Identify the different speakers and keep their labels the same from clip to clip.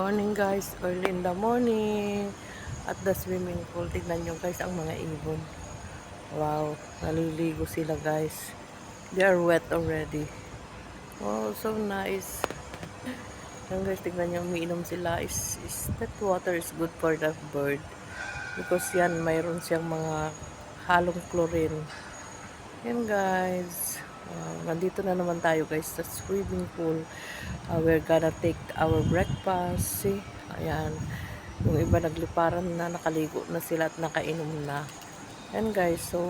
Speaker 1: morning guys, early in the morning at the swimming pool. Tignan nyo guys ang mga ibon. Wow, naliligo sila guys. They are wet already. Oh, so nice. Yan guys, tignan nyo, umiinom sila. That water is good for the bird because yan, mayroon siyang mga halong chlorine. Yan guys. Nandito na naman tayo guys sa swimming pool. We're gonna take our breakfast. See? Ayan. Yung iba nagliparan na, nakaligo na sila at nakainom na. Yan guys. So,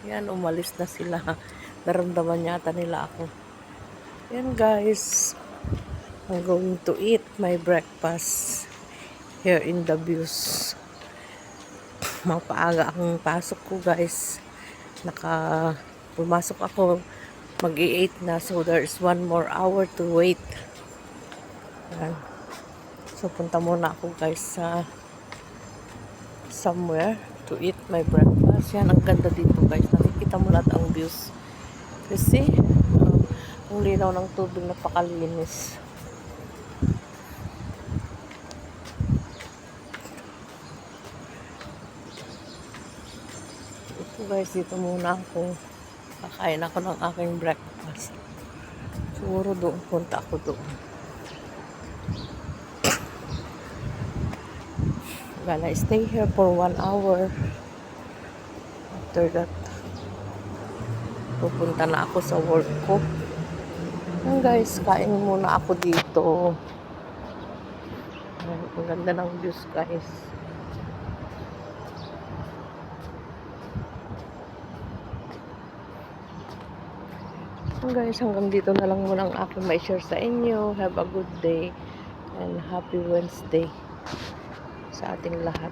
Speaker 1: yan, umalis na sila. Naramdaman yata nila ako. Yan guys. I'm going to eat my breakfast here in the views. Mapaaga ang pasok ko guys. Pumasok ako mag-8 na, so there's 1 more hour to wait. Ayan. So punta muna ako guys sa somewhere to eat my breakfast. Yan, ang ganda dito guys, nakikita mo lahat ang views. You see, ang linaw ng tubig, napakalinis. Ito guys, dito muna ako. Kakain ako ng aking breakfast. Siguro doon, punta ako doon. Gonna stay here for 1 hour. After that, pupunta na ako sa work ko. Yan guys, kain muna ako dito. Ang ganda ng views guys. Guys, hanggang dito na lang muna ang aking may share sa inyo. Have a good day and happy Wednesday sa ating lahat.